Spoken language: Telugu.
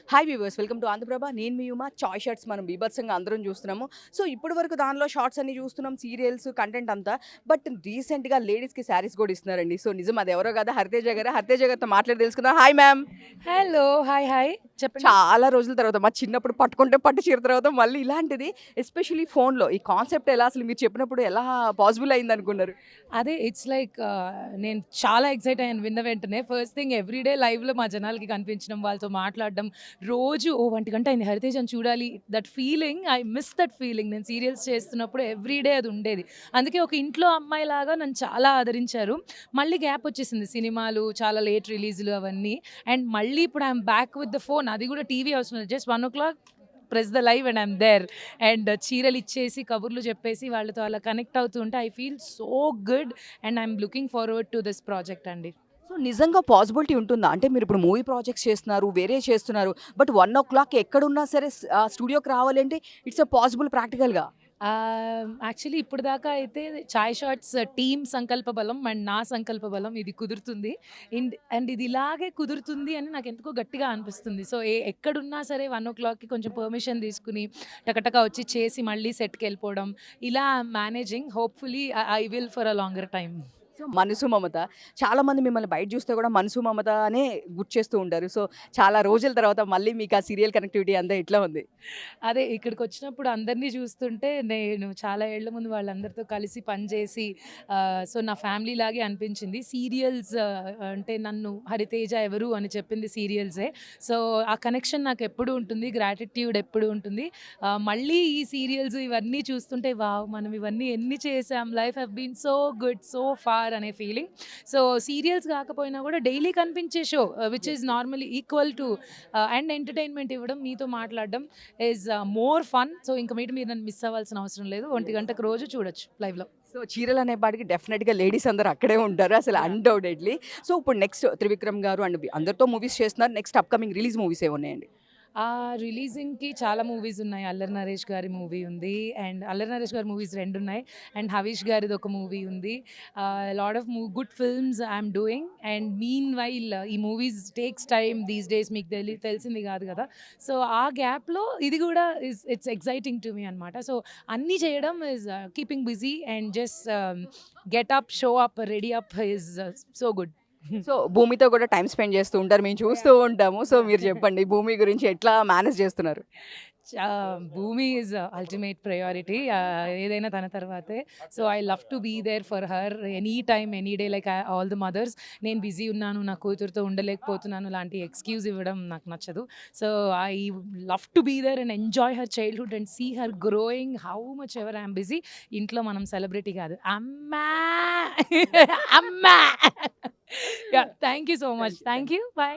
Hi viewers, welcome to Andhraprabha. నేను మీ ఉమా. చాయ్ షర్ట్స్ మనం బీభత్సంగా అందరం చూస్తున్నాము. సో ఇప్పటి వరకు దానిలో షార్ట్స్ అన్ని చూస్తున్నాం, సీరియల్స్ కంటెంట్ అంతా. బట్ రీసెంట్గా లేడీస్కి శారీస్ కూడా ఇస్తున్నారండి. సో నిజం అది ఎవరో కదా, హరితేజ గారు. హరితేజ గారితో మాట్లాడి తెలుసుకుందాం. Hi ma'am. హలో. హాయ్. చెప్పండి. చాలా రోజుల తర్వాత, మా చిన్నప్పుడు పట్టుకుంటే పట్టు చీర తర్వాత మళ్ళీ ఇలాంటిది, ఎస్పెషల్లీ ఫోన్లో ఈ కాన్సెప్ట్ ఎలా, అసలు మీరు చెప్పినప్పుడు ఎలా పాసిబుల్ అయింది అనుకున్నారు? అదే ఇట్స్ లైక్ నేను చాలా ఎక్సైట్ అయ్యాను విన్న వెంటనే. ఫస్ట్ థింగ్ ఎవ్రీడే లైవ్‌లో మా జనాలకి కనిపించడం, వాళ్ళతో మాట్లాడడం. రోజు ఓ 1 గంట అయింది హరితేజని చూడాలి. That feeling I miss that feeling. నేను సీరియల్స్ చేస్తున్నప్పుడు ఎవ్రీడే అది ఉండేది. అందుకే ఒక ఇంట్లో అమ్మాయిలాగా నన్ను చాలా ఆదరించారు. మళ్ళీ గ్యాప్ వచ్చేసింది సినిమాలు, చాలా లేట్ రిలీజ్‌లు అవన్నీ. అండ్ మళ్ళీ ఇప్పుడు I'm back with the phone. అది కూడా టీవీ అవసరం లేదు. Just 1:00 press the live and I'm there. And చీరలు ఇచ్చేసి కబుర్లు చెప్పేసి వాళ్ళతో అలా కనెక్ట్ అవుతూ ఉంటే I feel so good. And I'm looking forward to this project అండి. సో నిజంగా పాసిబిలిటీ ఉంటుందా? అంటే మీరు ఇప్పుడు మూవీ ప్రాజెక్ట్స్ చేస్తున్నారు, వేరే చేస్తున్నారు. బట్ 1:00 ఎక్కడున్నా సరే స్టూడియోకి రావాలి అంటే ఇట్స్ అ పాసిబుల్ ప్రాక్టికల్‌గా. యాక్చువల్లీ ఇప్పుడు దాకా అయితే చాయ్ షార్ట్స్ టీమ్ సంకల్ప బలం అండ్ నా సంకల్ప బలం ఇది కుదురుతుంది. అండ్ ఇది ఇలాగే కుదురుతుంది అని నాకు ఎందుకో గట్టిగా అనిపిస్తుంది. సో ఎక్కడున్నా సరే 1:00కి కొంచెం పర్మిషన్ తీసుకుని టకటక వచ్చి చేసి మళ్ళీ సెట్‌కి వెళ్ళిపోవడం, ఇలా managing. Hopefully I will for a longer time. So 'మనసు మమత' చాలామంది మిమ్మల్ని బయట చూస్తే కూడా 'మనసు మమత' అనే గుర్తు చేస్తూ ఉంటారు. సో చాలా రోజుల తర్వాత మళ్ళీ మీకు ఆ సీరియల్ కనెక్టివిటీ అంతా ఎట్లా ఉంది? అదే ఇక్కడికొచ్చినప్పుడు అందరిని చూస్తుంటే నేను చాలా ఏళ్ల ముందు వాళ్ళందరితో కలిసి పనిచేసి సో నా ఫ్యామిలీ లాగే అనిపించింది. సీరియల్స్ అంటే నన్ను హరితేజ ఎవరు అని చెప్పింది సీరియల్సే. సో ఆ కనెక్షన్ నాకు ఎప్పుడూ ఉంటుంది. గ్రాటిట్యూడ్ ఎప్పుడూ ఉంటుంది. మళ్ళీ ఈ సీరియల్స్ ఇవన్నీ చూస్తుంటే వావ్! మనం ఇవన్నీ ఎన్ని చేసాం. Life have been so good so far అనే ఫీలింగ్. సో సీరియల్స్ కాకపోయినా కూడా డైలీ కనిపించే show which is normally equal to and entertainment ఇవ్వడం, మీతో మాట్లాడడం ఈజ్ మోర్ ఫన్. సో ఇంక మీరు నన్ను మిస్ అవ్వాల్సిన అవసరం లేదు. 1 గంటకు రోజు చూడొచ్చు లైవ్‌లో. సో చీరలు అనే పాటికి డెఫినెట్‌గా లేడీస్ అందరూ అక్కడే ఉంటారు. అసలు అన్‌డౌటెడ్‌లీ. సో ఇప్పుడు నెక్స్ట్ 'త్రివిక్రమ్' గారు అండ్ అందరితో మూవీస్ చేస్తున్నారు. నెక్స్ట్ అప్‌కమింగ్ రిలీజ్ మూవీస్ ఏమున్నాయండి? రిలీజింగ్‌కి చాలా మూవీస్ ఉన్నాయి. 'అల్లరి నరేష్' గారి మూవీ ఉంది. అండ్ 'అల్లరి నరేష్' గారి మూవీస్ 2 ఉన్నాయి. అండ్ 'హవీష్' గారిది ఒక మూవీ ఉంది. Lot of good films I'm doing. And meanwhile ఈ movies takes time these days. మీకు తెలిసింది కాదు కదా. సో ఆ గ్యాప్‌లో ఇది కూడా ఇట్స్ ఎక్సైటింగ్ టు మీ అనమాట. సో అన్నీ చేయడం is keeping busy and just get up, show up, ready up is so good. So భూమితో కూడా టైమ్ స్పెండ్ చేస్తూ ఉంటారు. మేము చూస్తూ ఉంటాము. సో మీరు చెప్పండి, భూమి గురించి ఎట్లా మేనేజ్ చేస్తున్నారు? భూమి ఈజ్ అల్టిమేట్ ప్రయారిటీ. ఏదైనా తన తర్వాతే. So I love to be there for her any time any day like all the mothers. నేను బిజీ ఉన్నాను, నా కూతురుతో ఉండలేకపోతున్నాను లాంటి ఎక్స్క్యూజ్ ఇవ్వడం నాకు నచ్చదు. So I love to be there and enjoy her childhood and see her growing how much ever I'm busy. ఇంట్లో మనం సెలబ్రిటీ కాదు, అమ్మా అమ్మా. Thank you so much. Thank you. Bye.